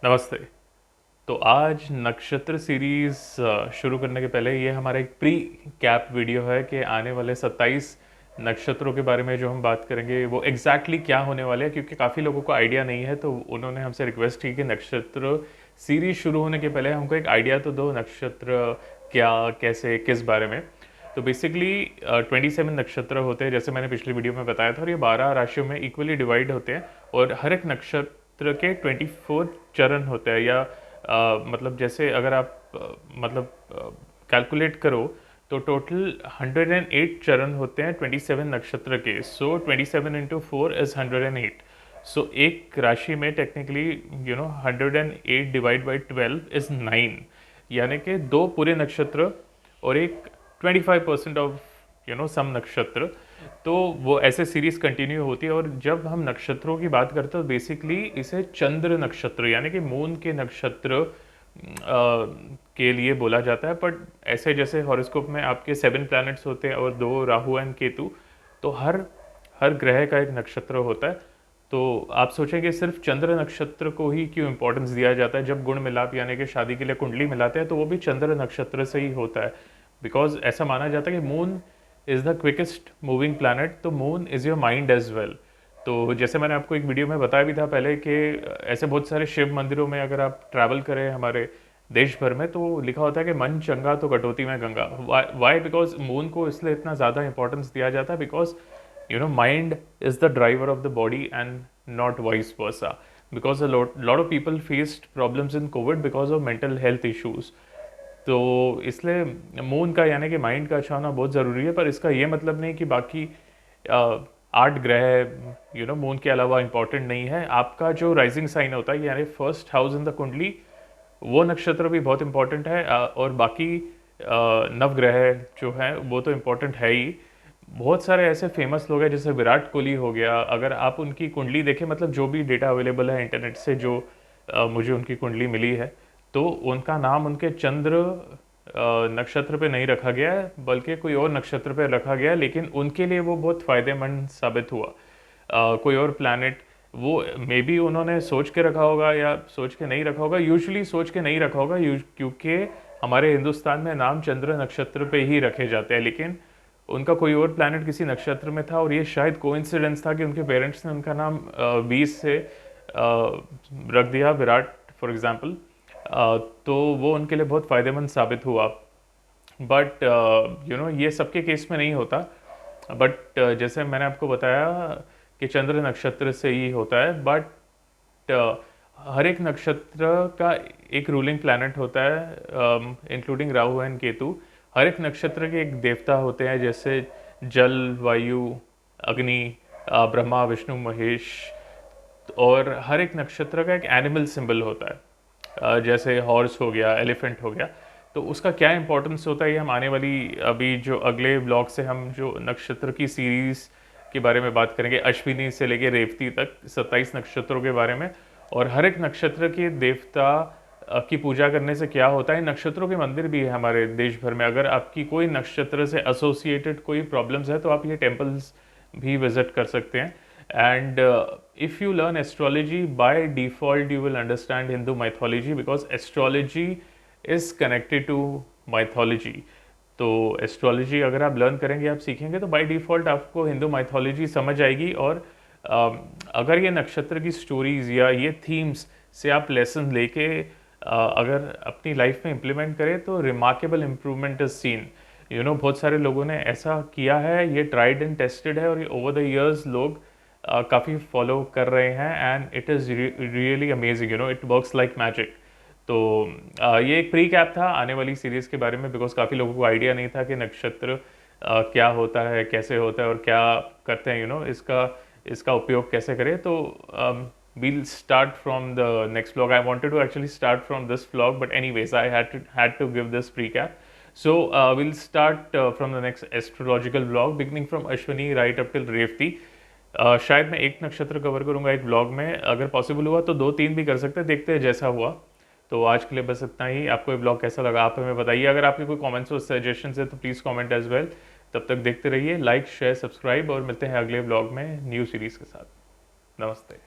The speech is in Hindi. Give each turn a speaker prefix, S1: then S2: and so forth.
S1: नमस्ते। तो आज नक्षत्र सीरीज़ शुरू करने के पहले ये हमारा एक प्री कैप वीडियो है कि आने वाले 27 नक्षत्रों के बारे में जो हम बात करेंगे वो एग्जैक्टली क्या होने वाले हैं, क्योंकि काफ़ी लोगों को आइडिया नहीं है। तो उन्होंने हमसे रिक्वेस्ट की कि नक्षत्र सीरीज शुरू होने के पहले हमको एक आइडिया तो दो, नक्षत्र क्या, कैसे, किस बारे में। तो बेसिकली 27 नक्षत्र होते हैं, जैसे मैंने पिछली वीडियो में बताया था, और ये 12 राशियों में इक्वली डिवाइड होते हैं। और हर एक नक्षत्र के 24 चरण होते हैं, या मतलब जैसे अगर आप मतलब कैलकुलेट करो तो टोटल 108 चरण होते हैं 27 नक्षत्र के। सो 27 इंटू 4 इज 108। सो एक राशि में टेक्निकली 108 डिवाइड बाई 12 इज 9, यानी कि दो पूरे नक्षत्र और एक 25% ऑफ सम नक्षत्र। तो वो ऐसे सीरीज कंटिन्यू होती है। और जब हम नक्षत्रों की बात करते हैं तो बेसिकली इसे चंद्र नक्षत्र यानी कि मून के नक्षत्र के लिए बोला जाता है। बट ऐसे जैसे हॉरोस्कोप में आपके 7 प्लैनेट्स होते हैं और 2 राहु एंड केतु, तो हर हर ग्रह का एक नक्षत्र होता है। तो आप सोचेंगे सिर्फ चंद्र नक्षत्र को ही क्यों इंपॉर्टेंस दिया जाता है? जब गुण मिलाप यानी कि शादी के लिए कुंडली मिलाते हैं तो वो भी चंद्र नक्षत्र से ही होता है। बिकॉज ऐसा माना जाता है कि moon is the quickest moving planet, तो moon is your mind as well. तो जैसे मैंने आपको एक वीडियो में बताया भी था पहले कि ऐसे बहुत सारे शिव मंदिरों में अगर आप ट्रैवल करें हमारे देश भर में, तो लिखा होता है कि मन चंगा तो कटौती में गंगा। वाई? बिकॉज मून को इसलिए इतना ज़्यादा इंपॉर्टेंस दिया जाता है because mind is the driver of the body and not vice versa, because a lot of people faced problems in covid because of mental health issues। तो इसलिए मून का यानी कि माइंड का अच्छा होना बहुत ज़रूरी है। पर इसका ये मतलब नहीं कि बाकी 8 ग्रह मून के अलावा इंपॉर्टेंट नहीं है। आपका जो राइजिंग साइन होता है यानी फर्स्ट हाउस इन द कुंडली, वो नक्षत्र भी बहुत इंपॉर्टेंट है। और बाकी नवग्रह जो हैं वो तो इम्पोर्टेंट है ही। बहुत सारे ऐसे फेमस लोग हैं जैसे विराट कोहली हो गया। अगर आप उनकी कुंडली देखें, मतलब जो भी डेटा अवेलेबल है इंटरनेट से, जो मुझे उनकी कुंडली मिली है, तो उनका नाम उनके चंद्र नक्षत्र पे नहीं रखा गया है बल्कि कोई और नक्षत्र पे रखा गया है। लेकिन उनके लिए वो बहुत फ़ायदेमंद साबित हुआ। कोई और प्लैनेट वो मे बी उन्होंने सोच के रखा होगा या सोच के नहीं रखा होगा। यूजुअली सोच के नहीं रखा होगा, क्योंकि हमारे हिंदुस्तान में नाम चंद्र नक्षत्र पे ही रखे जाते हैं। लेकिन उनका कोई और प्लैनेट किसी नक्षत्र में था, और ये शायद कोइंसिडेंस था कि उनके पेरेंट्स ने उनका नाम 20 से रख दिया, विराट फॉर एग्जांपल। तो वो उनके लिए बहुत फ़ायदेमंद साबित हुआ। बट ये सबके केस में नहीं होता। बट जैसे मैंने आपको बताया कि चंद्र नक्षत्र से ही होता है। बट हर एक नक्षत्र का एक रूलिंग प्लैनेट होता है, इंक्लूडिंग राहु एंड केतु। हर एक नक्षत्र के एक देवता होते हैं, जैसे जल, वायु, अग्नि, ब्रह्मा, विष्णु, महेश। और हर एक नक्षत्र का एक एनिमल सिंबल होता है, जैसे हॉर्स हो गया, एलिफेंट हो गया। तो उसका क्या इंपॉर्टेंस होता है ये हम आने वाली अभी जो अगले ब्लॉग से हम जो नक्षत्र की सीरीज के बारे में बात करेंगे, अश्विनी से लेके रेवती तक 27 नक्षत्रों के बारे में। और हर एक नक्षत्र के देवता की पूजा करने से क्या होता है। नक्षत्रों के मंदिर भी है हमारे देश भर में। अगर आपकी कोई नक्षत्र से एसोसिएटेड कोई प्रॉब्लम्स है तो आप ये टेम्पल्स भी विजिट कर सकते हैं। And if you learn astrology, by default you will understand Hindu mythology, because astrology is connected to mythology। तो एस्ट्रोलॉजी अगर आप लर्न करेंगे, आप सीखेंगे, तो बाय डिफ़ॉल्ट आपको हिंदू माइथोलॉजी समझ आएगी। और अगर ये नक्षत्र की स्टोरीज या ये थीम्स से आप लेसन लेके अगर अपनी लाइफ में इम्प्लीमेंट करें तो रिमार्केबल इम्प्रूवमेंट इज सीन। बहुत सारे लोगों ने ऐसा किया है, ये ट्राइड एंड टेस्टेड है, और ये ओवर द ईयर्स लोग काफ़ी फॉलो कर रहे हैं। And it is really amazing, it works like magic. तो ये एक प्री कैप था आने वाली सीरीज़ के बारे में, बिकॉज काफ़ी लोगों को आइडिया नहीं था कि नक्षत्र क्या होता है, कैसे होता है और क्या करते हैं, इसका उपयोग कैसे करें। तो we'll start from the next vlog. I wanted to actually start from this vlog, but anyways I had to give this recap. So we'll start from the next astrological vlog, beginning from Ashwini right up till Revati। शायद मैं एक नक्षत्र कवर करूंगा एक व्लॉग में, अगर पॉसिबल हुआ तो 2-3 भी कर सकते हैं, देखते हैं जैसा हुआ। तो आज के लिए बस इतना ही। आपको ये ब्लॉग कैसा लगा आप हमें बताइए। अगर आपके कोई कमेंट्स और सजेशन है तो प्लीज़ कमेंट एज वेल। तब तक देखते रहिए, लाइक, शेयर, सब्सक्राइब, और मिलते हैं अगले ब्लॉग में न्यू सीरीज़ के साथ। नमस्ते।